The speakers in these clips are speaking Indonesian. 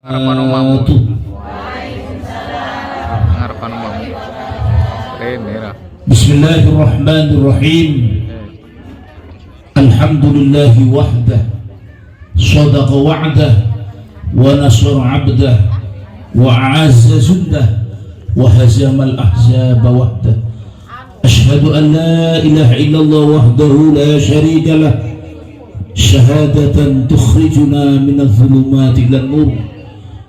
Harapan omamu. Harapan omamu. Renera. Bismillahirrahmanirrahim. Alhamdulillahi wahdah. Sadaqa wa'dah. Wa nasara 'abdah. Wa a'azza jundah. Wa hazama al-ahzaba wahdah. Ashhadu an la ilaha illallah wahdahu la sharika lah. Syahadatan tukhrijuna minadh dhulumati ilan nur.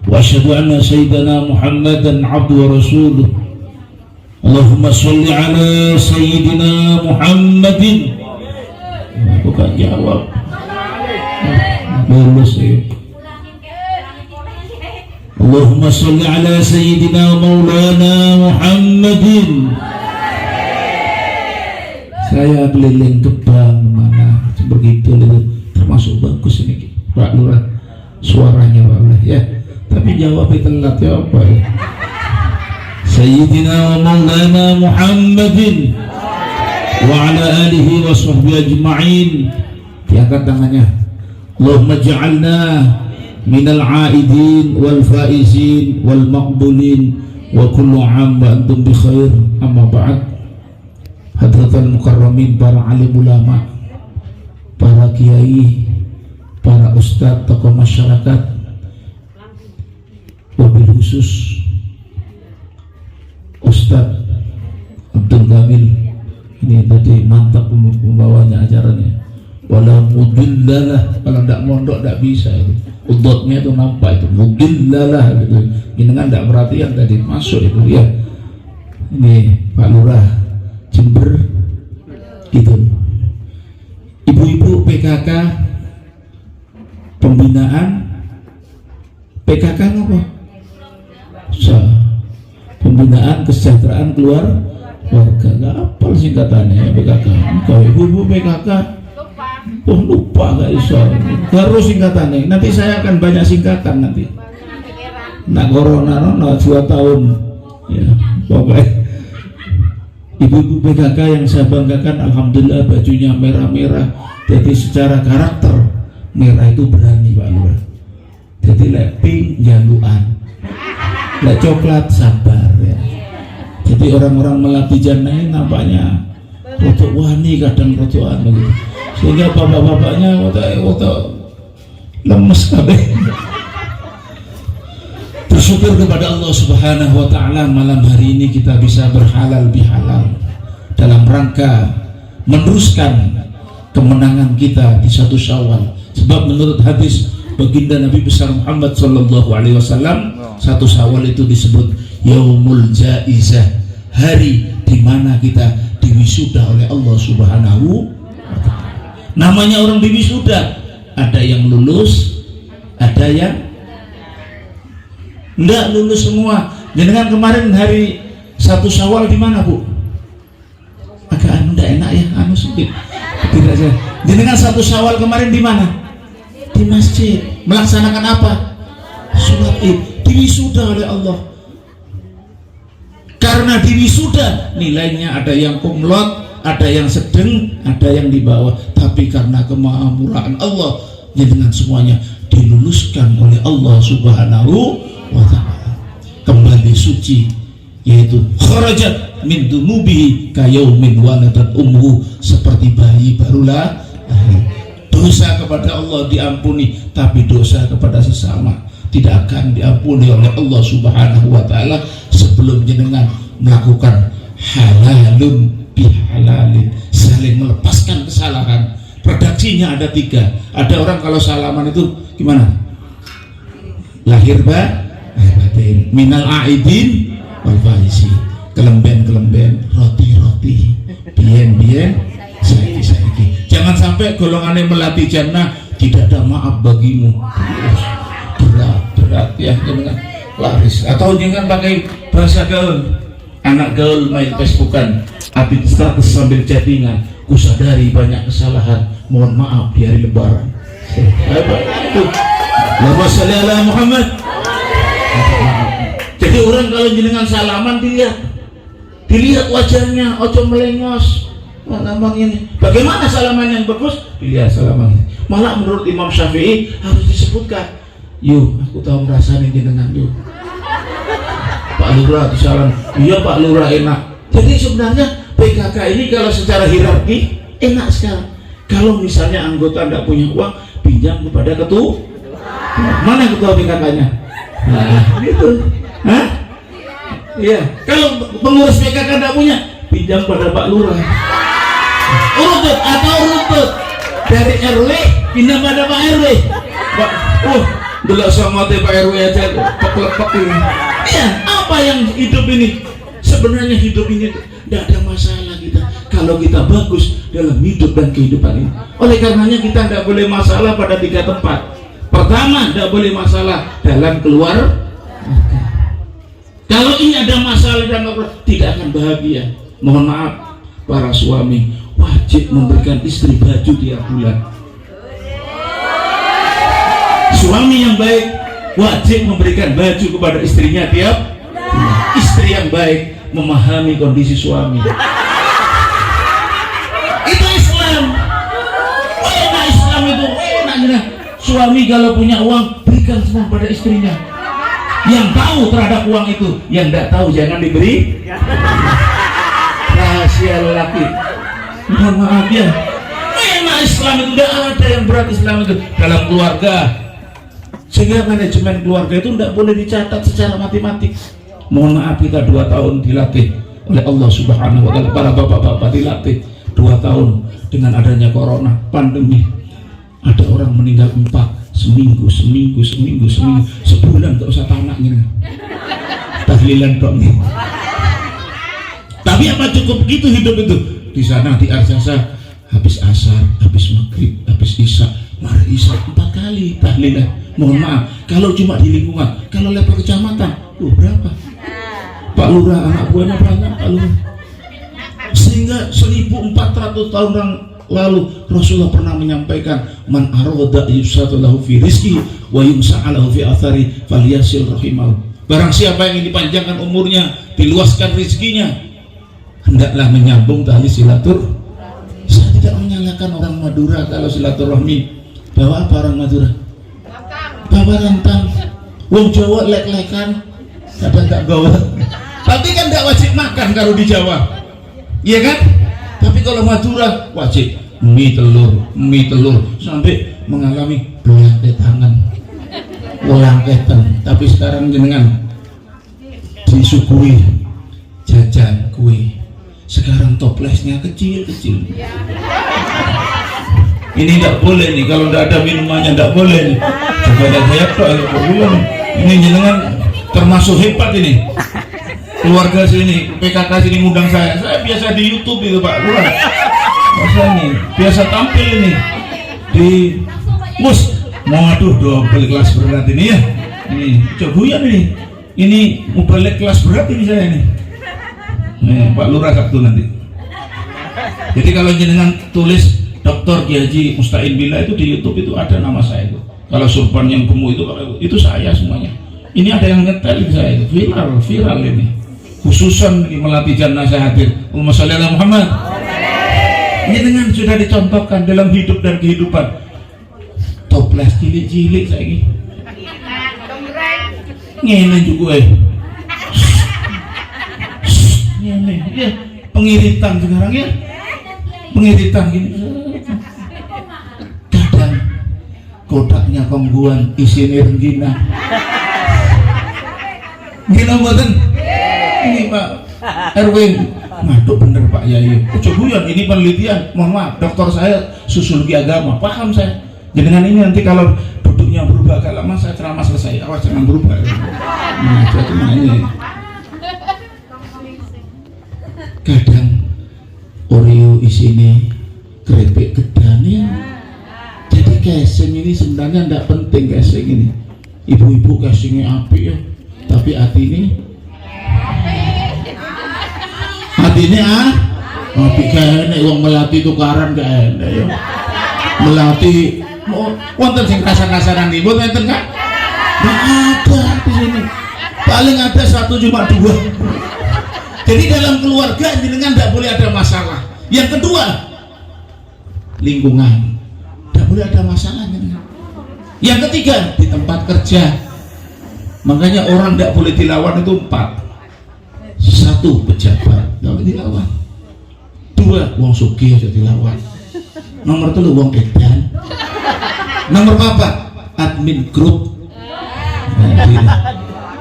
Wa asyhadu anna sayyidana Muhammadan 'abduhu wa rasuluh. Allahumma sholli ala sayyidina Muhammadin. Bukan jawab. Lulus ya. Allahumma sholli ala sayyidina Maulana Muhammadin. Saya keliling ke bank mana begitu termasuk bagus ini Pak Lurah suaranya Pak Lurah ya, tapi jawabnya telat ya apa ya. Sayyidina wa Maulana Muhammadin wa ala alihi wa sahbihi ajma'in. Diangkat tangannya. Allahumma ja'alna minal aidin wal faizin wal maqbulin wa kullu 'am wa antum bi khair. Amma ba'd. Hadratul mukarramin, para alim ulama, para kiai, para ustadz, tokoh masyarakat, wabil khusus Ustadz Abdul Kamil, ini tadi mantap pembawanya ajarannya. Wala mudillalah, kalau tidak mondok tidak bisa itu. Udotnya itu nampak itu mudillalah gitu. Ini kan tidak perhatian tadi masuk itu ya. Ini Pak Lurah Jember gitu. Ibu-ibu PKK pembinaan PKK apa? Pembinaan kesejahteraan keluarga. Gak apal singkatannya PKK. Kalau ibu-ibu PKK lupa gak iso. Harus singkatannya. Nanti saya akan banyak singkatan nanti. Nak corona 2 tahun ya pokoknya. Ibu-ibu PKK yang saya banggakan, alhamdulillah bajunya merah-merah. Jadi secara karakter merah itu berani Pak Lurah. Jadi lek pink jaluan, lek coklat sabar ya. Jadi orang-orang melatih jannah ini nampaknya rotok wani kadang rotokan begitu. Sehingga bapak-bapaknya rotok lemes kabeh. Bersyukur kepada Allah Subhanahu wa Ta'ala, malam hari ini kita bisa berhalal bihalal dalam rangka meneruskan kemenangan kita di 1 Syawal. Sebab menurut hadis baginda Nabi besar Muhammad sallallahu alaihi wasallam, 1 Syawal itu disebut Yaumul Jaizah, hari di mana kita diwisuda oleh Allah Subhanahu wa Ta'ala. Namanya orang diwisuda, ada yang lulus, ada yang enggak lulus semua. Jangan kemarin hari 1 Syawal di mana Bu? Agak enggak enak ya, sedikit. Tidak saja. Jangan 1 Syawal kemarin di mana? Di masjid. Melaksanakan apa? Sholat Id. Diwisuda oleh Allah. Karena diwisuda nilainya ada yang kumlot, ada yang sedang, ada yang di bawah. Tapi karena kemahamuraan Allah, jangan semuanya diluluskan oleh Allah Subhanahu wa Ta'ala, kembali suci, yaitu kharajat min dunubihi kayaumin waladat umhu, seperti bayi barulah lahir. Dosa kepada Allah diampuni, tapi dosa kepada sesama tidak akan diampuni oleh Allah Subhanahu wa Ta'ala sebelum jenengan melakukan halalun bihalalin, saling melepaskan kesalahan. Redaksinya ada 3. Ada orang kalau salaman itu gimana? Lahir batin, minal aidin wal faizin, kelemben roti bien saiki. Jangan sampai golongannya melati jannah tidak ada maaf bagimu. Berat ya, jangan laris. Atau jangan pakai bahasa gaul, anak gaul main Facebookan, update status sambil chattingan. Kusadari banyak kesalahan, mohon maaf di hari lebaran. Allahumma sholli ala Muhammad. Jadi orang kalau jenengan salaman dilihat wajahnya, ojo melengos. Ini bagaimana salaman yang bagus? Dilihat salaman. Malah menurut Imam Syafi'i harus disebutkan Yuk, aku tahu ngerasain jenengan yuk. Pak Lurah disalam, iya Pak Lurah enak. Jadi sebenarnya PKK ini kalau secara hierarki enak sekali. Kalau misalnya anggota tidak punya uang, pinjam kepada ketua. Mana ketua PKK-nya? Nah, gitu. Hah? Iya. Kalau pengurus PKK tidak punya, pinjam pada Pak Lurah. Urut atau urut dari RW pindah pada Pak RW. Pak, dulu sama Pak RW aja lepek ini. Iya, apa yang hidup ini? Sebenarnya hidup ini tidak ada masalah kita kalau kita bagus dalam hidup dan kehidupan ini. Oleh karenanya kita tidak boleh masalah pada 3 tempat. Pertama, tidak boleh masalah dalam keluarga. Kalau ini ada masalah dan tidak akan bahagia. Mohon maaf, para suami wajib memberikan istri baju tiap bulan. Suami yang baik wajib memberikan baju kepada istrinya tiap bulan. Istri yang baik memahami kondisi suami. Itu Islam. Enak Islam itu, enak. Suami kalau punya uang berikan semua pada istrinya. Yang tahu terhadap uang itu, yang tidak tahu jangan diberi. Rahasia lelaki. Mohon maaf ya. Enak Islam itu, tidak ada yang berat Islam itu dalam keluarga. Sehingga manajemen keluarga itu tidak boleh dicatat secara matematik. Mohon maaf, kita 2 tahun dilatih oleh Allah Subhanahu wa Ta'ala. Para bapak-bapak dilatih 2 tahun dengan adanya corona, pandemi. Ada orang meninggal 4, seminggu, sebulan tak usah tamak gini. Tahlilan dong nih. Tapi apa cukup begitu hidup itu? Di sana di Arsasa habis asar, habis maghrib, habis isya, mari isya 4 kali tahlilan. Mohon maaf, kalau cuma di lingkungan, kalau level kecamatan, berapa? Pak Lurah anak buahnya banyak, Pak Lurah. Sehingga 1400 tahun yang lalu Rasulullah pernah menyampaikan, man arada yusatulahu fi rizki wa yumsa'alahu fi athari falyasil rahimahu. Barang siapa yang ingin dipanjangkan umurnya, diluaskan rezekinya, hendaklah menyambung tali silaturahmi. Saya tidak menyalahkan orang Madura kalau silaturahmi. Bawa apa orang Madura? Bawa rantang. Wong Jawa lek-lekan, kadang tak gawa. Tapi kan tidak wajib makan kalau di Jawa, iya kan? Tapi kalau Madura wajib mie telur sampai mengalami belangket tangan, belangketan. Tapi sekarang jenengan disuguhi jajan kue, sekarang toplesnya kecil. Ini tidak boleh nih, kalau tidak ada minumannya tidak boleh nih. Coba ada saya ini jenengan termasuk hebat ini. Keluarga sini, PKK sini ngundang saya biasa di YouTube itu Pak Lurah. Masa ini biasa tampil ini di waduh double kelas berat ini ya. Ini cobuyan ini mobile kelas berat ini saya ini. Pak Lurah Sabtu nanti. Jadi kalau jenengan tulis Dr. Kiai Haji Musta'in Billah itu di YouTube itu ada nama saya itu. Kalau surban yang gemuk itu saya semuanya. Ini ada yang ngetel saya itu viral ini. Khususan melatih jenazah hadir. Allahumma sholli ala Muhammad. Ini dengan sudah dicontohkan dalam hidup dan kehidupan. Toples cilik-cilik saya ini. Ngene juga ngene ya, pengiritan sekarang ya. Pengiritan gini. Kadang kotaknya kongguan isinya renggina. Gila mboten? Ini Pak RW ngaduk bener Pak Yai. Cobuyan ini penelitian. Mohon maaf, dokter saya sosiologi agama, paham saya. Dengan ini nanti kalau duduknya berubah agak lama saya ceramah selesai. Awas jangan berubah. Nah, jadi ini. Kadang Oreo isinya keripik gedane. Jadi casing ini sebenarnya tidak penting casing ini. Ibu-ibu casingnya apik ya. Tapi hati ini tapi kayaknya uang melati tukaran kayaknya ya. Melati wonten sing kasar-kasaran ibu enten kan? Nggak ada di sini. Paling ada 1 cuma 2. Jadi dalam keluarga jenengan tidak boleh ada masalah. Yang kedua, lingkungan tidak boleh ada masalahnya. Yang ketiga di tempat kerja. Makanya orang tidak boleh dilawan itu 4. 1 pejabat tidak boleh dilawan. 2 wong sugih aja dilawan. Nomor 3 wong edan. Nomor 4 admin grup.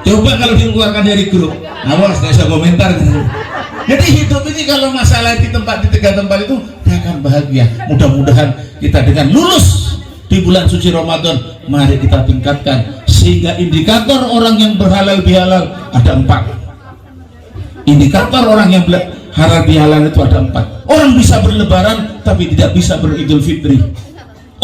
Coba kalau dikeluarkan dari grup, awas nggak usah komentar. Jadi hidup ini kalau masalah di 3 tempat itu dia akan bahagia. Mudah-mudahan kita dengan lulus di bulan suci Ramadan, mari kita tingkatkan sehingga indikator orang yang berhalal bihalal ada 4. Indikator orang yang halal bihalal itu ada 4. Orang bisa berlebaran tapi tidak bisa beridul fitri.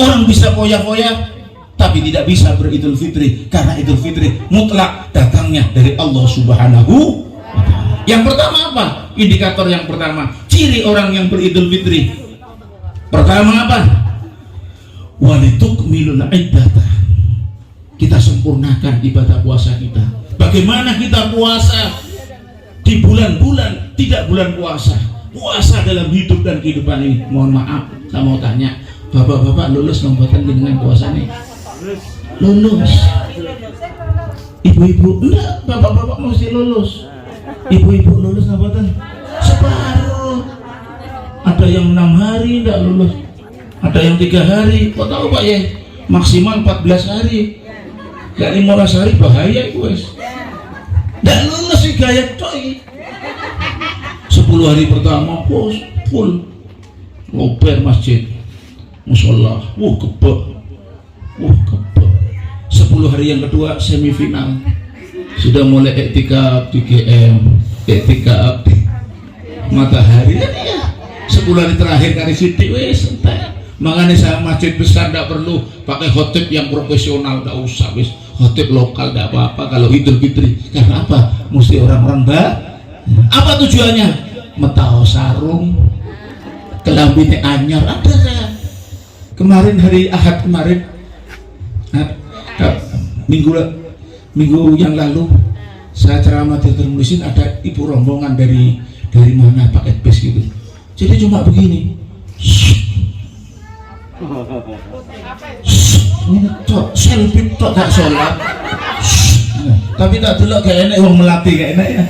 Orang bisa foya-foya tapi tidak bisa beridul fitri, karena idul fitri mutlak datangnya dari Allah Subhanahu wa Ta'ala. Yang pertama apa? Indikator yang pertama, ciri orang yang beridul fitri. Pertama apa? Walitukmilul iddata. Kita sempurnakan ibadah puasa kita. Bagaimana kita puasa di bulan-bulan tidak bulan puasa? Puasa dalam hidup dan kehidupan ini. Mohon maaf, saya mau tanya, bapak-bapak lulus nombotan dengan puasa nih? Lulus. Ibu-ibu enggak, bapak-bapak mesti lulus. Ibu-ibu lulus nombotan separuh. Ada yang 6 hari enggak lulus, ada yang 3 hari. Kok tahu Pak ya? Maksimal 14 hari. Gak 15 hari bahaya itu wes. Enggak lulus sih gaya coy. 10 hari pertama full ngoper masjid, musola, kebek. 10 hari yang kedua semifinal, sudah mulai etika DGM, etika matahari ya. 10 hari terakhir kali sidik wes entek. Makanya saya masjid besar tidak perlu pakai khotib yang profesional, tidak usah wes khotib lokal tidak apa-apa kalau Idul Fitri. Karena apa? Mesti orang-orang apa tujuannya? Metao sarung, kelambine anyar. Ada saya kemarin hari Ahad kemarin, minggu yang lalu saya ceramah di Termulisin, ada ibu rombongan dari mana pakai bus gitu. Jadi cuma begini, ini tok selfie tok gak sholat, tapi tak dulu kayak enak orang Melati kayak enak ya.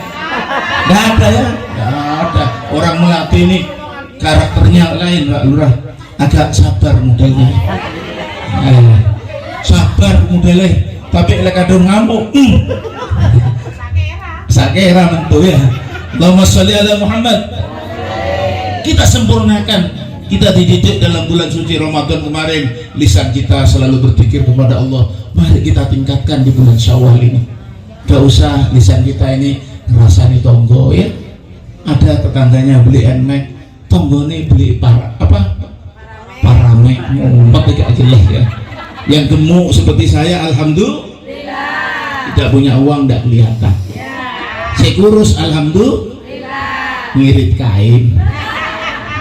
Gak ada ya, gak ada. Orang Melati ini karakternya lain Pak Lurah, agak sabar modelnya, sabar modelnya, tapi lek kadung ngamuk sakera mentu ya. Allahumma sholli ala Muhammad. Kita sempurnakan, kita dididik dalam bulan suci Ramadan kemarin, lisan kita selalu berpikir kepada Allah. Mari kita tingkatkan di bulan Syawal ini. Gak usah lisan kita ini ngerasani tonggo ya. Ada tetangganya beli enmek, tonggo ini beli paramek, ngumpet tidak jelas ya. Yang gemuk seperti saya, alhamdulillah. Tidak punya uang, tidak kelihatan. Saya kurus, alhamdulillah. Ngirit kain.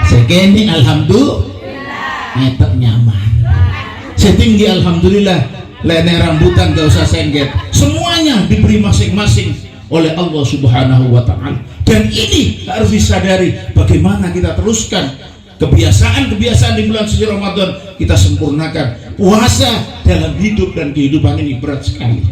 Saya kene, alhamdulillah. Ngetek nyaman. Saya tinggi, alhamdulillah. Lenek rambutan gak usah sengget. Semuanya diberi masing-masing oleh Allah Subhanahu wa Ta'ala. Dan ini harus disadari, bagaimana kita teruskan kebiasaan-kebiasaan di bulan suci Ramadan, kita sempurnakan. Puasa dalam hidup dan kehidupan ini berat sekali.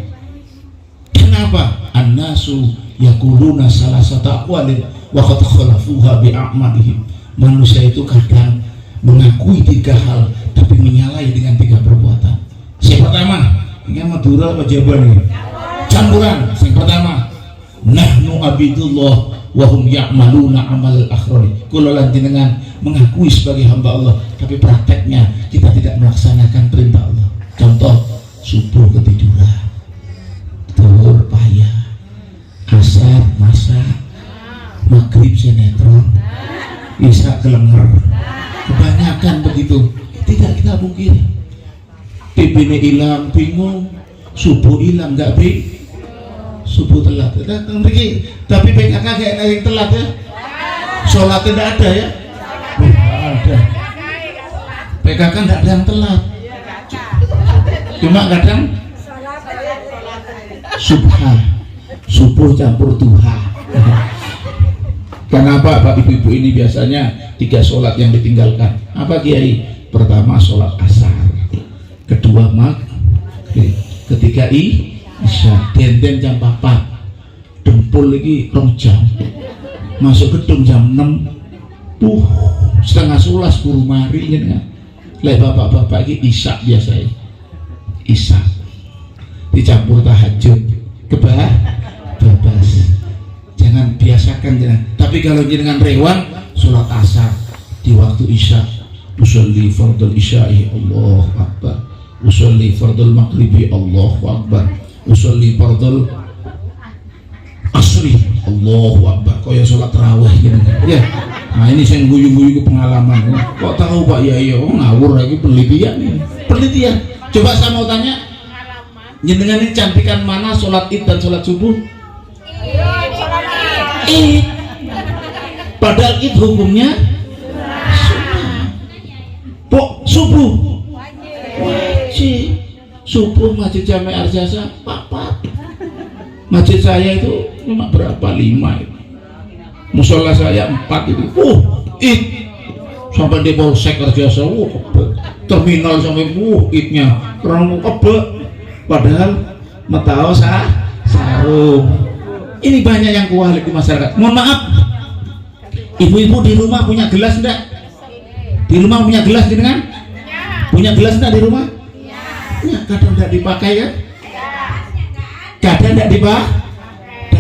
Kenapa? An-nasu yaquluna salasata aqwalin wa qad khalafuha bi a'malihim. Manusia itu kadang mengakui 3 hal tapi menyalahi dengan 3 perbuatan. Yang pertama, ini Madura apa Jawa nih? Campuran. Yang pertama, nahnu abidullah wa hum ya'maluna amal al-akhrari. Kula lan jenengan mengakui sebagai hamba Allah, tapi prakteknya kita tidak melaksanakan perintah Allah. Contoh, subuh ketiduran, zuhur payah, asar masak, maghrib sinetron, isya kelenger. Kebanyakan begitu. Tidak kita mungkin. TV-nya hilang, bingung. Subuh hilang, nggak subuh telat. Tapi PKK kayak yang telat ya. Sholat tidak ada ya. Ada. PKK nggak ada yang telat. Cuma kadang subuh campur duha. Kenapa Pak Ibu-ibu ini biasanya 3 sholat yang ditinggalkan? Apa Kiai? Pertama sholat asar, kedua Ketika isya denden jam 4 dempul lagi 2 jam masuk gedung jam 6 setengah 11 guru mari kan lek bapak-bapak ini isya biasa ya isya dicampur tahajud bebas jangan biasakan jangan. Tapi kalau jenengan rewan sholat asar di waktu isya usolli fardul isya'i Allahu akbar usolli fardul maghribi Allahu akbar usolli fardul asri Allahu akbar kaya sholat raweh gitu ya. Nah ini saya guyu-guyu ke pengalaman kok tahu Pak Yai ngawur lagi penelitian coba saya mau tanya jenengan ini cantikan mana sholat id dan sholat subuh? Id padahal id hukumnya subuh wajib subuh masjid Jami Arjasa 4 masjid saya itu cuma berapa 5 itu. Musola saya 4 itu id sampai di Polsek Arjasa terminal sampai idnya orang kebek padahal metau sarung. Ini banyak yang kualik di masyarakat. Mohon maaf ibu-ibu di rumah punya gelas enggak? Di rumah punya gelas dengan? Punya gelas enggak di rumah? Ya, kadang enggak dipakai kan? Kadang enggak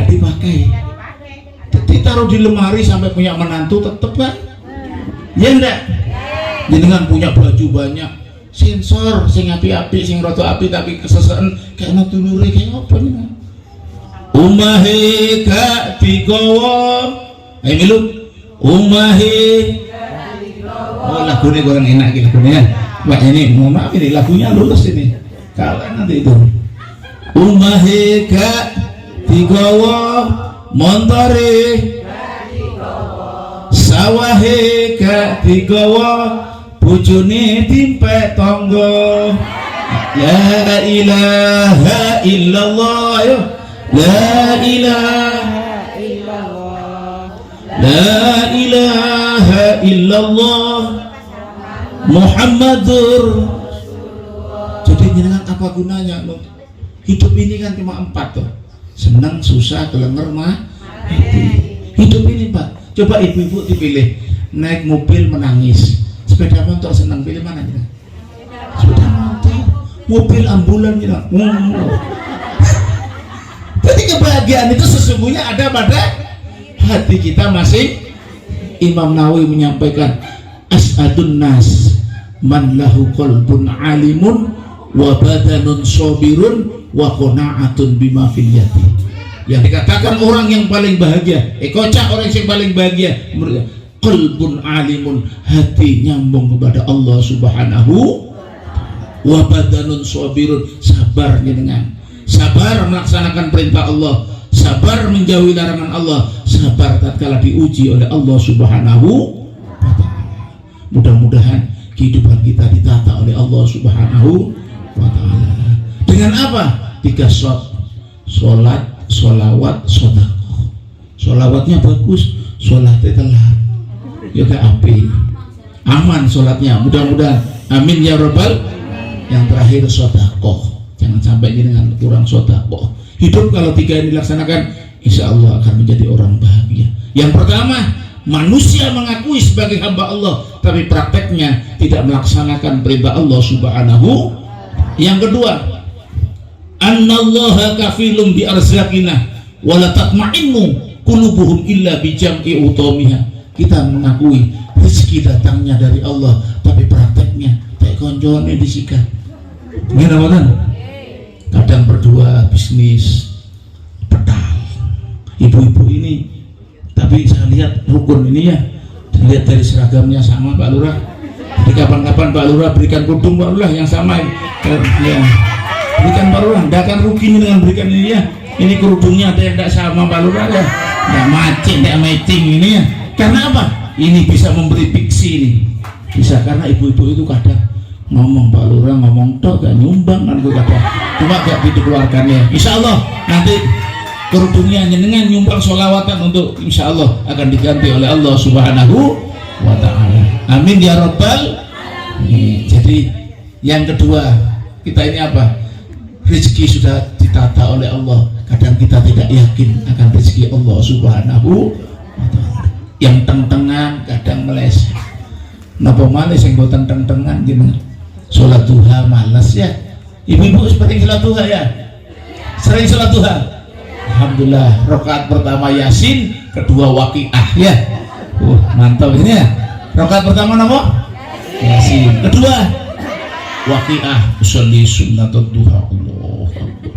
dipakai. Ditaruh di lemari sampai punya menantu tetep kan? Ya enggak? Jenengan punya baju banyak, sensor sing api-api, sing rada api tapi kesesaan kayak no dulure kayak apa nih? Umahe gak digowo. Ayo milu. Umahe oh lagu ini kurang enak gitu ya. Wah ini mohon maaf ini lagunya lulus ini. Kalah nanti itu. Umahe gak digowo montore sawahe gak digowo bojone timpe tangga. La ilaha illallah ya. La ilaha illallah La ilaha illallah Muhammadur. Jadi jenengan apa gunanya loh? Hidup ini kan cuma 4 tuh. Senang, susah, kelenger, mati. Hidup ini 4. Coba ibu-ibu dipilih naik mobil menangis, sepeda motor senang, pilih mana kita? Sepeda motor, mobil ambulan kita. Jadi kebahagiaan itu sesungguhnya ada pada hati kita masing. Imam Nawawi menyampaikan as'adun nas man lahu qalbun alimun wa badanun sabirun wa qana'atun bima fil yadi. Yang dikatakan orang yang paling bahagia, kocak orang yang paling bahagia, qalbun alimun, hati nyambung kepada Allah Subhanahu wa badanun sabirun, sabar dengan sabar melaksanakan perintah Allah, sabar menjauhi larangan Allah, sabar tatkala diuji oleh Allah Subhanahu wa ta'ala. Mudah-mudahan kehidupan kita ditata oleh Allah Subhanahu wa ta'ala. Dengan apa? 3 sholat, sholawat, sodako. Sholawatnya bagus, sholatnya telat juga api, aman sholatnya, mudah-mudahan amin ya robbal. Yang terakhir sodako, jangan sampai dengan kurang sodako. Hidup kalau 3 ini dilaksanakan, insya Allah akan menjadi orang bahagia. Yang pertama, manusia mengakui sebagai hamba Allah, tapi prakteknya tidak melaksanakan perintah Allah Subhanahu. Yang kedua, annallaha kafilum bi arzaqina wa la tatma'innu qulubuhum illa bi jam'i utamiha. Kita mengakui rezeki datangnya dari Allah, tapi prakteknya kayak konjone disikat. Gimana? Kadang berdua bisnis pedal. Ibu-ibu ini, tapi saya lihat rukun ini ya, lihat dari seragamnya sama Pak Lurah. Jadi kapan-kapan Pak Lurah berikan kudung Pak Lurah yang sama ya. Berikan Pak Lurah, tidak akan rugi dengan berikan ini ya. Ini kerudungnya ada yang tidak sama Pak Lurah ya. Tidak macet, tidak matching ini ya. Karena apa? Ini bisa memberi fiksi ini. Bisa karena ibu-ibu itu kadang ngomong Pak Lurah ngomong tok gak nyumbang kan gue kadang. Cuma gak dikeluarkannya. Insya Allah nanti kerudungnya jenengan nyumbang sholawatan untuk insya Allah akan diganti oleh Allah Subhanahu wa ta'ala. Amin ya robbal. Jadi yang kedua kita ini apa? rezeki sudah ditata oleh Allah, kadang kita tidak yakin akan rezeki Allah Subhanahu wa ta'ala. Yang teng-tengan kadang meleset. Napa malih sing boten teng-tengan gimana? Salat duha malas ya. Ibu-ibu seperti salat duha ya? Sering salat duha? Alhamdulillah, rakaat pertama Yasin, kedua Waqiah ya. Mantap ini ya. Rakaat pertama napa? Yasin. Kedua Waqiah, usolli sunnatud duha. Allah Akbar.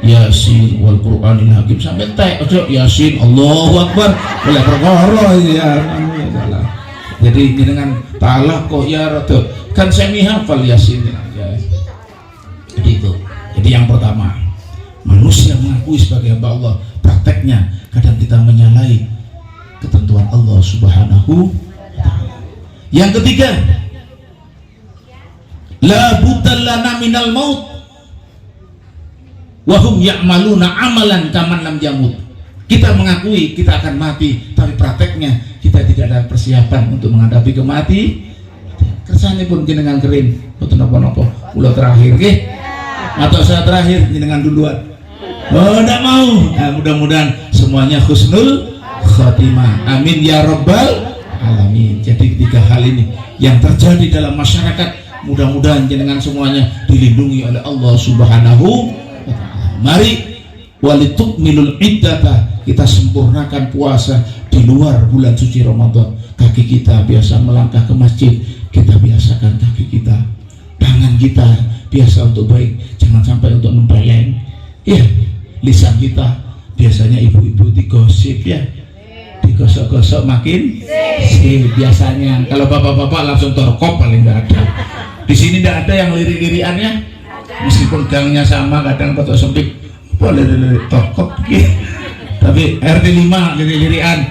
Yasin wal Qur'anil Hakim sampai tek ojo Yasin Allahu Akbar oleh perkara ya. Jadi dengan ta'ala kok ya rada kan semi hafal Yasin ya. Jadi itu. Jadi yang pertama, manusia mengakui sebagai hamba Allah, prakteknya kadang kita menyalahi ketentuan Allah Subhanahu wa ta'ala. Yang ketiga, la budallana minal maut wahum ya'maluna amalan kaman lam yamut. Kita mengakui kita akan mati, tapi prakteknya kita tidak ada persiapan untuk menghadapi kematian. Kersane pun jenengan kering, boten napa-napa. Kula terakhir nggih. Atau saya terakhir jenengan duluan. Oh, enggak mau. Nah, mudah-mudahan semuanya husnul khotimah. Amin ya rabbal alamin. Jadi ketiga hal ini yang terjadi dalam masyarakat, mudah-mudahan jenengan semuanya dilindungi oleh Allah Subhanahu wa ta'ala. Mari walitukmilul iddata, kita sempurnakan puasa di luar bulan suci Ramadan. Kaki kita biasa melangkah ke masjid, kita biasakan kaki kita. Tangan kita biasa untuk baik, jangan sampai untuk membeleng. Ya, lisan kita biasanya ibu-ibu digosip ya, digosok-gosok makin sih biasanya. Kalau bapak-bapak langsung torkop paling nggak ada. Di sini nggak ada yang lirik-liriannya, meskipun gangnya sama, kadang foto sempit boleh lirik torkop gitu. Tapi RT 5 lirik-lirian,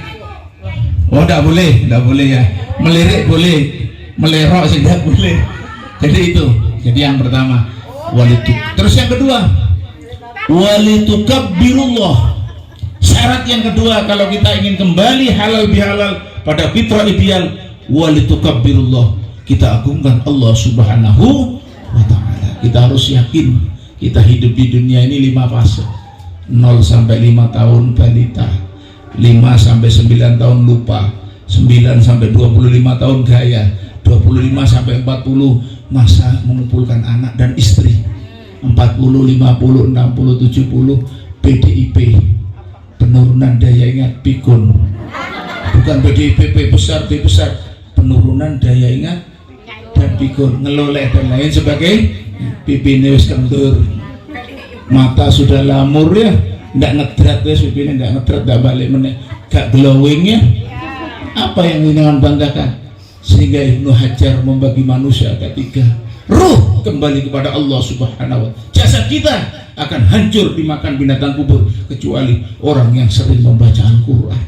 oh nggak boleh ya. Melirik boleh, melerok sih nggak boleh. Jadi itu. Jadi yang pertama walituk. Terus yang kedua walitukabbirullah. Syarat yang kedua kalau kita ingin kembali halal bihalal pada fitrah ideal, walitukabbirullah, kita agungkan Allah Subhanahu wa ta'ala. Kita harus yakin kita hidup di dunia ini 5 fase. 0 sampai 5 tahun balita, 5 sampai 9 tahun lupa, 9 sampai 25 tahun gaya, 25 sampai 40 masa mengumpulkan anak dan istri, 40, 50, 60, 70 PDIP, penurunan daya ingat pikun, bukan PDIP P besar, penurunan daya ingat dan pikun, ngeloleh dan lain sebagai pipine wis kendur, mata sudah lamur ya, ndak ngedrat ya, pipine ndak ngedrat, ndak balik meneh, gak glowing ya. Apa yang dengan banggakan? Sehingga Ibnu Hajar membagi manusia ada 3. Ruh kembali kepada Allah Subhanahu wa ta'ala. Jasad kita akan hancur dimakan binatang kubur, kecuali orang yang sering membaca Al-Quran,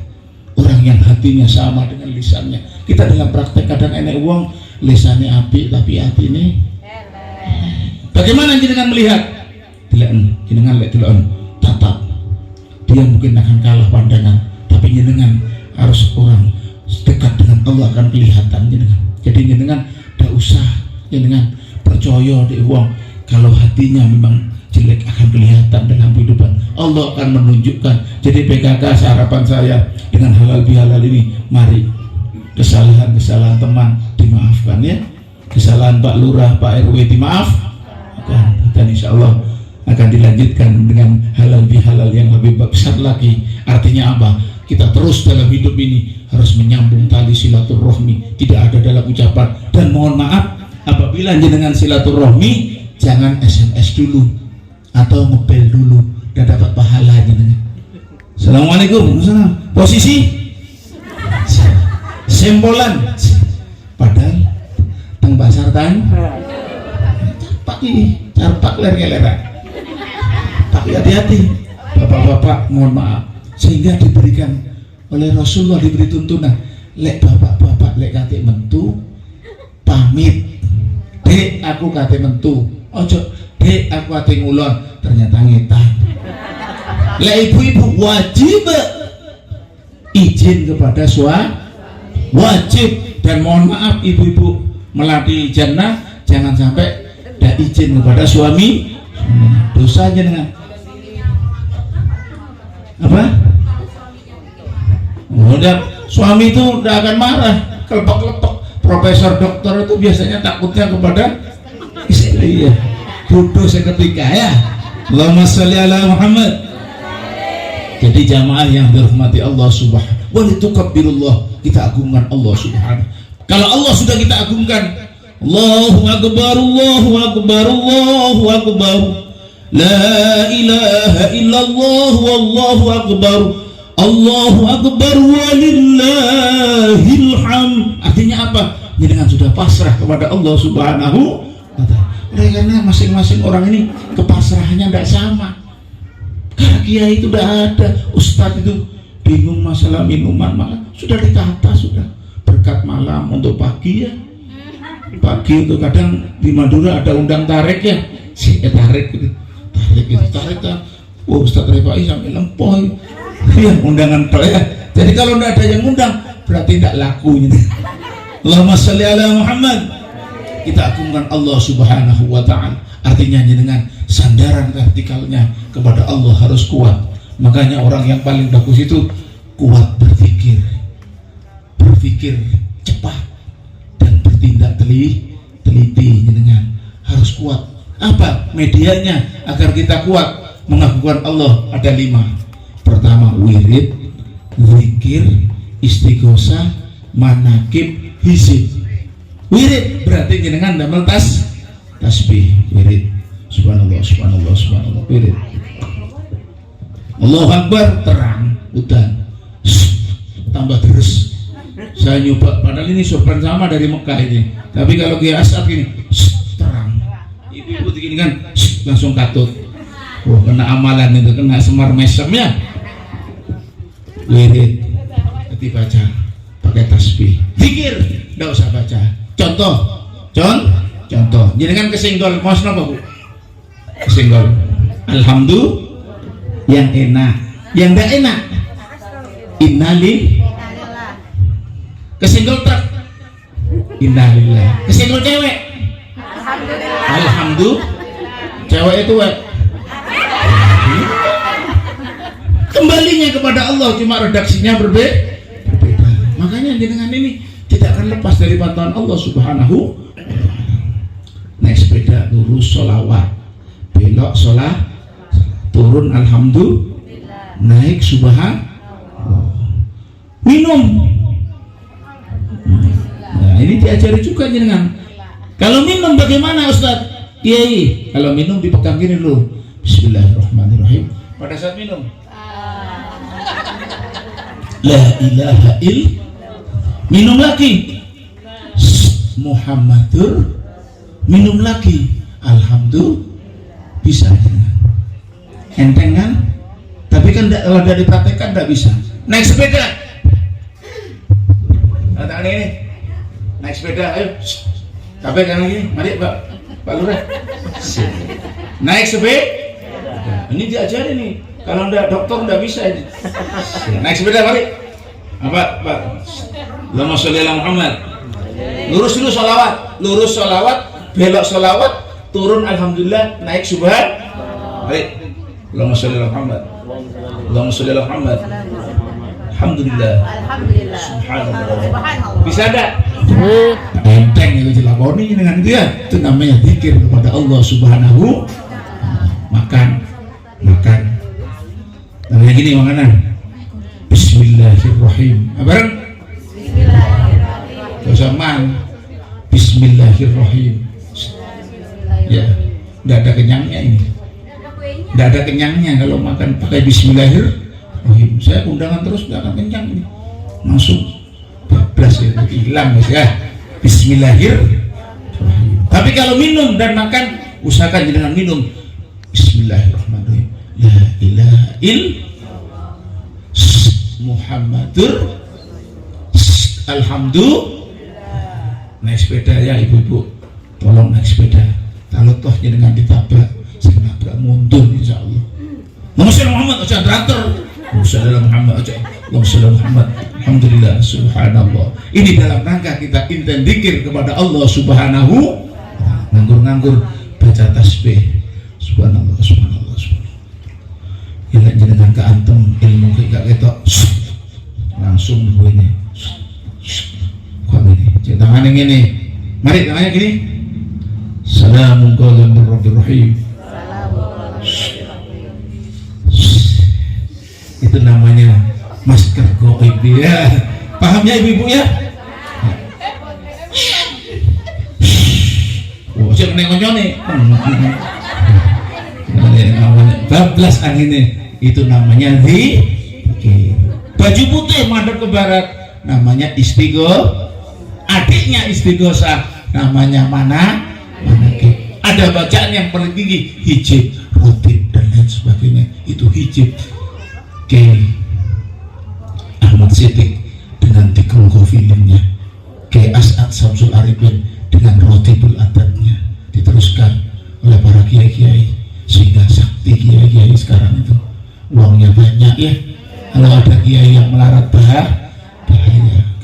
orang yang hatinya sama dengan lisannya. Kita dalam praktek kadang enek uang lisannya api tapi hati ini. Bagaimana jenengan melihat? Jenengan lihat tatap. Dia mungkin akan kalah pandangan, tapi jenengan harus orang dekat dengan Allah akan kelihatan jenengan. Jadi jenengan tidak usah jenengan percaya di uang, kalau hatinya memang jelek akan kelihatan dalam kehidupan. Allah akan menunjukkan. Jadi PKK harapan saya dengan halal bihalal ini, mari kesalahan-kesalahan teman dimaafkan ya, kesalahan Pak Lurah, Pak RW dimaafkan, dan insya Allah akan dilanjutkan dengan halal bihalal yang lebih besar lagi. Artinya apa? Kita terus dalam hidup ini harus menyambung tali silaturahmi, tidak ada dalam ucapan. Dan mohon maaf apabila jenengan silaturahmi, jangan SMS dulu atau ngepel dulu dan dapat pahala jenengan. Assalamualaikum, posisi sempolan, padahal teng pasar tan carpak ler-leran. Tapi hati-hati bapak-bapak, mohon maaf, sehingga diberikan oleh Rasulullah, diberi tuntunan, lek bapak-bapak lek kate mentu pamit, dek aku kate mentu, ojo dek aku kate ngulon, ternyata ngetan. Lek ibu-ibu wajib izin kepada suami, wajib. Dan mohon maaf ibu-ibu melatih jannah, jangan sampai tidak izin kepada suami. Dosa jenengan apa? Udah, suami itu udah akan marah, kelepek-kelepek. Profesor doktor itu biasanya takutnya kepada istri ya. Bodoh seketika ya. Allahumma sholli ala Muhammad. Jadi jamaah yang dirahmati Allah subhanahu wa ta'ala, kita agungkan Allah subhanahu. Kalau Allah sudah kita agungkan, Allahu akbar, Allahu akbar, Allahu akbar, la ilaha illallah, wallahu akbar, Allahu akbar walillahil hamd. Artinya apa? Jenengan sudah pasrah kepada Allah subhanahu wa ta'ala. Karena masing-masing orang ini kepasrahannya tidak sama. Karena kiai itu tidak ada, ustadz itu bingung masalah minuman, maka sudah ditata, sudah berkat malam untuk pagi ya. Pagi itu kadang di Madura ada undang tarik ya, tarik kan. Wah, Ustadz Refai sampai lempoy. Ya, undangan ya. Jadi kalau tidak ada yang undang, berarti tidak laku gitu. Allahumma sholli ala Muhammad. Kita agungkan Allah subhanahu wa ta'ala. Artinya dengan sandaran vertikalnya kepada Allah harus kuat. Makanya orang yang paling bagus itu kuat berpikir cepat dan bertindak teliti dengan harus kuat. Apa medianya agar kita kuat mengagungkan Allah? Ada 5. Pertama, wirid, zikir, istighosah, manakib, hizib. Wirid berarti jenengan damel tasbih, wirid. Subhanallah, subhanallah, subhanallah, wirid. Allahu Akbar, terang, hutan. Tambah terus. Saya nyoba, padahal ini sorban sama dari Mekah ini. Tapi kalau Kiai Asad ini, terang. Ibu-ibu begini kan, langsung katut. Wah, kena amalan itu, kena semar mesemnya. Wirid, ketika baca, pakai tasbih. Zikir, tidak usah baca. Contoh. Jadi kan kesinggol, mau apa bu? Kesinggol. Alhamdulillah, yang enak, yang tidak enak. Innalillah. Kesinggol truk. Innalillah. Kesinggol cewek. Alhamdulillah. Cewek itu kembalinya kepada Allah, cuma redaksinya berbeda. Makanya dengan ini tidak akan lepas dari pantauan Allah subhanahu. Naik sepeda lurus sholawat, belok sholat, turun alhamdulillah, naik subhanallah, minum. Nah ini diajari juga jenengan. Kalau minum bagaimana Ustaz? Kiai, kalau minum dipegang gini dulu. Bismillahirrahmanirrahim. Pada saat minum, la ilaha illallah. Minum lagi Muhammadur, minum lagi alhamdulillah. Bisa enteng kan? Tapi kan kalau dari dipraktekkan tidak bisa. Naik sepeda, tangan ini naik sepeda, ayo capek kan ini, mari Pak Lurah naik sepeda. Ini diajari nih, kalau tidak dokter tidak bisa ini. Naik sepeda mari apa Pak? Allahumma sholli ala Muhammad. Lurus dulu sholawat, belok sholawat, turun alhamdulillah, naik subhan. Baik. Allahumma sholli ala Muhammad. Allahumma sholli ala Muhammad. Alhamdulillah. Subhanallah. Bisa enggak? Enteng itu dilakoni dengan dia. Itu namanya zikir kepada Allah subhanahu. Makan. Namanya gini makanan. Bismillahirrahmanirrahim. Bareng. Zaman Bismillahirrahmanirrahim. Ya, tidak ada kenyangnya ini. Tidak ada kenyangnya kalau makan pakai Bismillahirrahmanirrahim. Saya undangan terus tidak akan kenyang ini. Masuk bablas ya, hilang ya. Bismillahirrahmanirrahim. Tapi kalau minum dan makan, usahakan jangan minum Bismillahirrahmanirrahim. La ilaha illallah Muhammadur alhamdulillah. Naik sepeda ya ibu-ibu, tolong naik sepeda. Kalau toh dengan ditabrak, saya nabrak mundur insya Allah. Muhammad aja traktor. Muhammad aja. Muhammad. Alhamdulillah, subhanallah. Ini dalam rangka kita intent zikir kepada Allah subhanahu. Nganggur-nganggur baca tasbih. Subhanallah, subhanallah, subhanallah. Gila jenengan ke antem ilmu kayak ketok langsung begini. Kok ini? Cek tangan yang ini. Mari tangannya gini. Assalamualaikum warahmatullahi wabarakatuh. Itu namanya masker goib ya. Paham ya ibu-ibu ya? Oh, siapa nengoknya nih? Namanya bablas anginnya. Itu namanya baju putih madep ke barat namanya istighosah. Adiknya istighosah namanya mana? Ada bacaan yang paling tinggi hijab, rotib dan lain sebagainya. Itu hijab. Ahmad Siddiq dengan Tikrul Ghafilnya, As'ad Samsul Arifin dengan Rotibul Adabnya, diteruskan oleh para kiai-kiai sehingga sakti kiai-kiai sekarang itu uangnya banyak ya. Kalau ada kiai yang melarat bahaya,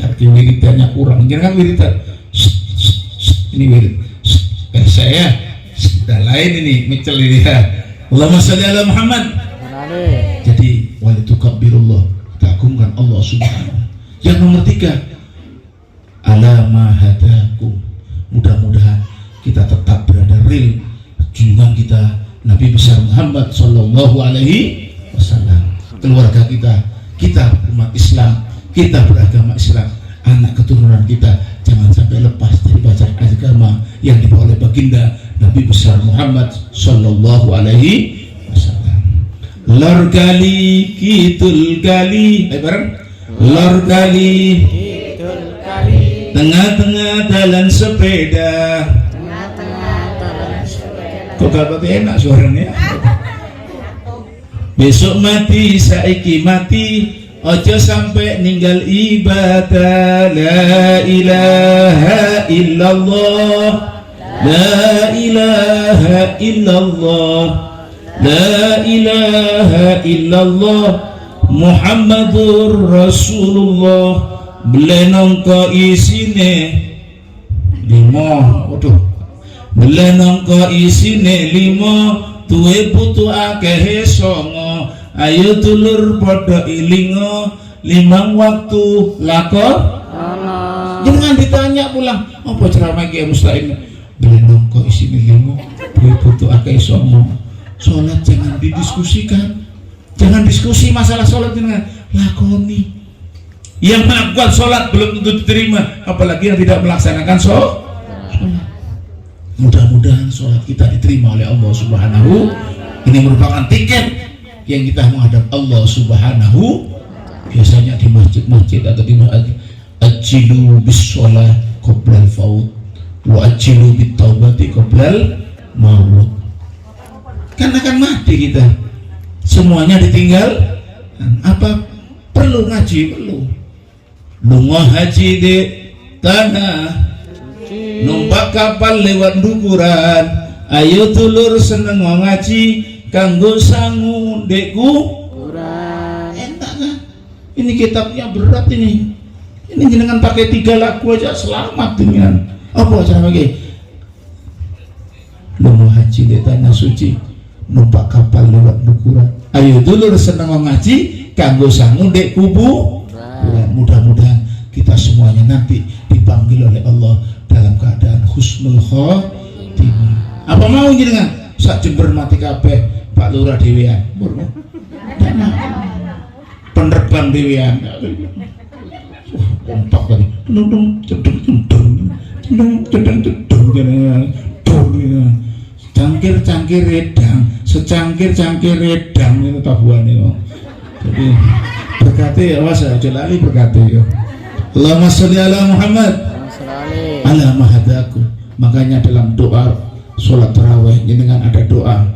karena wiridannya kurang. Jangan wiridan ini wirid saya dan lain ini micel ini ya. Allahumma sholli ala Muhammad. Jadi walitukabbirullah, takungkan Allah subhanahu. Yang nomor 3, alama hadakum, mudah-mudahan kita tetap berada real junjungan kita Nabi besar Muhammad sallallahu alaihi wasallam, keluarga kita umat Islam, kita beragama Islam, anak keturunan kita jangan sampai lepas dari bacaan agama yang dibawa oleh baginda Nabi besar Muhammad sallallahu alaihi wasallam. Lor kali kitul kali, bareng. Lor kali kitul kali, tengah-tengah jalan sepeda. Kok gak enak suaranya? Besok mati, saiki mati, ojo sampai ninggal ibadah. La ilaha illallah, la ilaha illallah, la ilaha illallah, Muhammadur Rasulullah. Belenongko isine 5, waduh, belenongko isine 5, tuwe putu akeh songo. Ayo dulur podo ilingo, 5 waktu lakon. Jangan ditanya pulang, apa ceramah Kiai Mustaqim? Belenongko isine 5, tuwe putu akeh songo. Sholat jangan didiskusikan, jangan diskusi masalah sholat dengan lakoni. Yang melakukan sholat belum tentu diterima, apalagi yang tidak melaksanakan sholat. Mudah-mudahan sholat kita diterima oleh Allah Subhanahu. Ini merupakan tiket yang kita menghadap Allah Subhanahu. Biasanya di masjid-masjid atau di masjid, ajilu bis sholat qoblal faut wa ajilu bit taubati qoblal maut. Kan akan mati kita, semuanya ditinggal. Apa perlu ngaji? Perlu. Lunga haji di tanah, numpak kapal lewat dukuran. Ayo dulur seneng ngaji, kanggo sangu dekku. Enak kan? Ini kitabnya berat ini. Ini jenengan pakai 3 lagu aja selamat dengan apa cara lagi? Lunga haji di tanah suci, numpak kapal lewat dukuran. Ayo dulur seneng ngaji, kanggo sangu dek kubu. Mudah-mudahan kita semuanya nanti dipanggil oleh Allah dalam keadaan husnul khotimah. Apa mau jenengan sak Jember mati kabeh, Pak Lurah dhewean. Penerbang dhewean. Kompak tadi. Cangkir-cangkir redang, secangkir-cangkir redang itu tabuhane kok. Jadi berkati ya, awas aja lali berkati ya. Allahumma sholli ala Muhammad ala mahadaku. Makanya dalam doa sholat tarawih dengan ada doa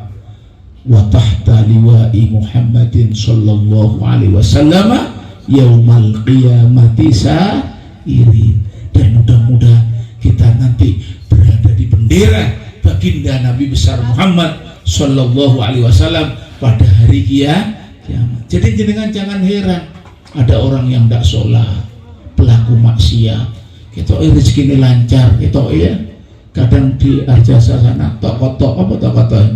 wa tahta liwa'i Muhammadin sallallahu alaihi wasallam yaumal qiyamati sa'irin. Dan mudah-mudahan kita nanti berada di bendera baginda Nabi besar Muhammad sallallahu alaihi wasallam pada hari kiamat. Jadi jenengan jangan heran ada orang yang tidak sholat, pelaku maksiat, kita rezeki ini lancar, kita ya kadang di Arjasa sana tok-tok apa tok-tok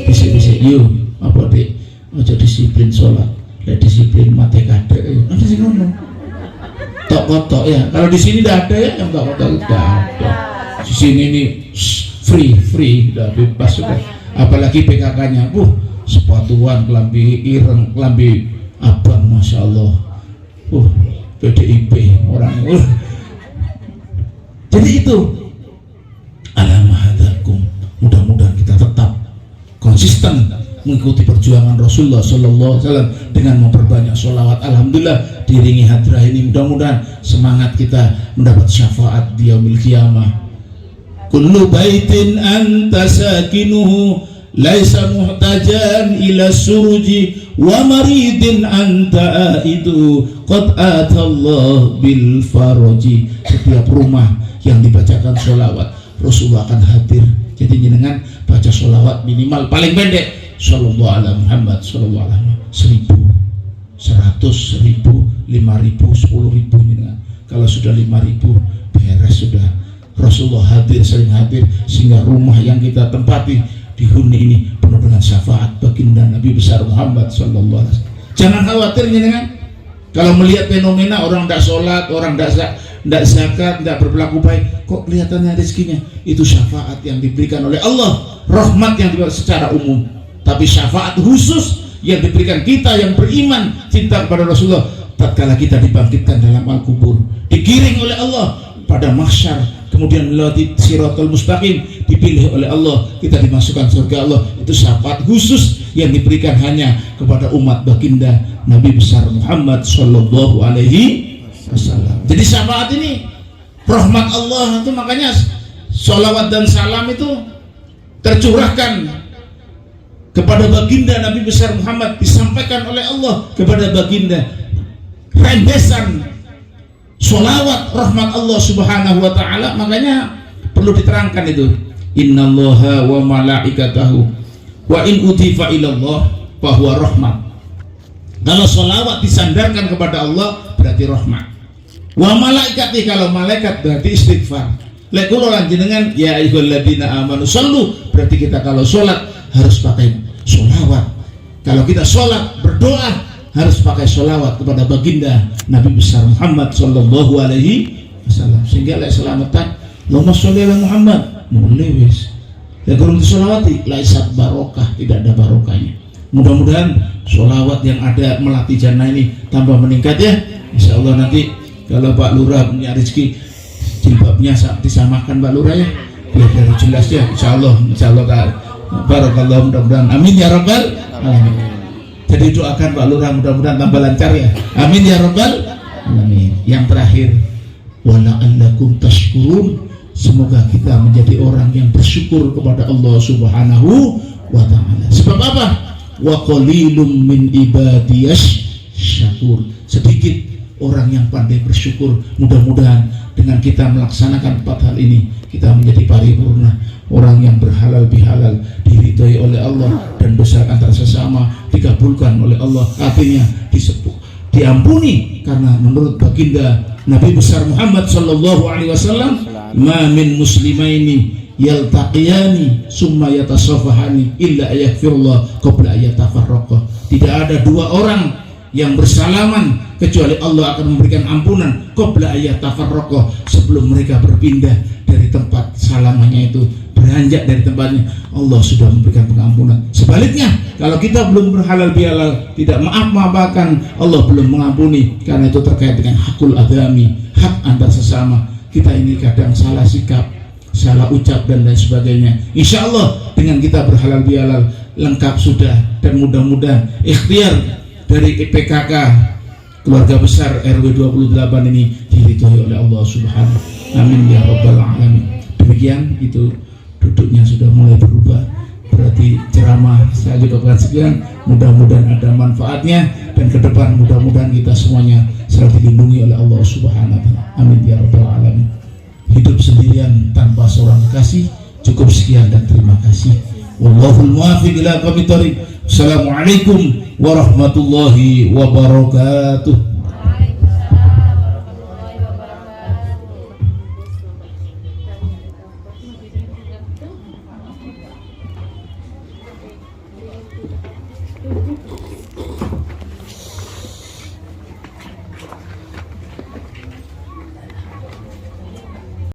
bisik-bisik yuk apa dek aja disiplin sholat ya disiplin mati kadek nanti sih ngomong tok ya kalau di sini tidak ada ya yang tok tidak ada di sini ini free udah bebas sudah apalagi PKK-nya sepatuan kelambi ireng kelambi abang masya Allah PDIP orang jadi itu alamahadakum mudah-mudahan kita tetap konsisten mengikuti perjuangan Rasulullah Sallallahu Alaihi Wasallam dengan memperbanyak sholawat. Alhamdulillah diiringi hadrah ini mudah-mudahan semangat kita mendapat syafaat di yaumil qiyamah. Kullu baitin anta sakinuhu laisa muhtajan ila suruji wa maridin anta aidu qad atallah bil faraji. Setiap rumah yang dibacakan sholawat Rasulullah akan hadir. Jadi jenengan baca sholawat minimal paling pendek Sallallahu alaihi Muhammad Sallallahu alaihi 1000, 100, 1000, 5000, 10.000 jenengan. Kalau sudah 5.000 beres sudah. Rasulullah hadir sering hadir sehingga rumah yang kita tempati di huni ini penuh dengan syafaat baginda Nabi besar Muhammad Sallallahu alaihi wasallam. Jangan khawatir jenengan. Kalau melihat fenomena orang tidak sholat, orang tidak zakat, tidak berperilaku baik, kok kelihatannya rezekinya? Itu syafaat yang diberikan oleh Allah, rahmat yang diberikan secara umum. Tapi syafaat khusus yang diberikan kita yang beriman, cinta kepada Rasulullah, tatkala kita dibangkitkan dalam al-kubur, digiring oleh Allah pada mahsyar, kemudian melewati siratal mustaqim, dipilih oleh Allah, kita dimasukkan surga Allah. Itu syafaat khusus yang diberikan hanya kepada umat baginda Nabi besar Muhammad Sallallahu Alaihi Wasallam. Jadi syafaat ini rahmat Allah itu, makanya sholawat dan salam itu tercurahkan kepada baginda Nabi besar Muhammad, disampaikan oleh Allah kepada baginda. Rentesan sholawat rahmat Allah subhanahu wa ta'ala, makanya perlu diterangkan itu. Innallaha wa malaikatahu wa in utifa ilallah fahuwa rahmat. Kalau sholawat disandarkan kepada Allah berarti rahmat. Wa malaikati, kalau malaikat berarti istighfar. Lekul orang jenengan ya ayyuhalladzina amanu shallu, berarti kita kalau sholat harus pakai sholawat. Kalau kita sholat berdoa harus pakai sholawat kepada baginda Nabi besar Muhammad Sallallahu Alaihi Wasallam. Sehingga lek selamatan Allahumma sholli ala Muhammad mulai wis. Ya kalau disolawati laisat barokah, tidak ada barokahnya. Mudah-mudahan sholawat yang ada melatih jannah ini tambah meningkat ya. Insya Allah nanti kalau Pak Lurah punya rezeki jilbabnya disamakan Pak Lurah ya, biar dari jelas ya. Insya Allah barakallah, mudah-mudahan amin ya rabbal alamin. Jadi doakan Pak Lurah mudah-mudahan tambah lancar ya, amin ya rabbal alamin. Yang terakhir, wala'allakum tashkurun, semoga kita menjadi orang yang bersyukur kepada Allah subhanahu wa ta'ala. Sebab apa? Wa qalilum min ibadiyash syakur, sedikit orang yang pandai bersyukur. Mudah-mudahan dengan kita melaksanakan 4 hal ini kita menjadi paripurna, orang yang berhalal bihalal, diridhoi oleh Allah, dan dosa antara sesama dikabulkan oleh Allah, artinya diampuni. Karena menurut baginda Nabi besar Muhammad Sallallahu Alaihi Wasallam, ma min muslimaini yaltaqiyani summa yatasafahani illa ayaghfirullah qabla ayatafarraqa. Tidak ada 2 orang yang bersalaman kecuali Allah akan memberikan ampunan qabla ayatafarraqa, sebelum mereka berpindah dari tempat salamannya itu, beranjak dari tempatnya, Allah sudah memberikan pengampunan. Sebaliknya, kalau kita belum berhalal bihalal, tidak maaf-maafakan, Allah belum mengampuni. Karena itu terkait dengan hakul adami, hak antar sesama. Kita ini kadang salah sikap, salah ucap dan lain sebagainya. Insya Allah dengan kita berhalal bihalal lengkap sudah, dan mudah-mudahan ikhtiar dari PKK keluarga besar RW 28 ini diridhoi oleh Allah subhanahu. Amin ya rabbal alamin. Demikian, itu duduknya sudah mulai berubah, berarti ceramah saya ucapkan sekian, mudah-mudahan ada manfaatnya, dan ke depan mudah-mudahan kita semuanya selalu dilindungi oleh Allah subhanahu wa ta'ala. Amin ya rabbal alamin. Hidup sendirian tanpa seorang kekasih. Cukup sekian dan terima kasih. Wallahul muwaffiq ila aqwamit thoriq. Assalamualaikum warahmatullahi wabarakatuh.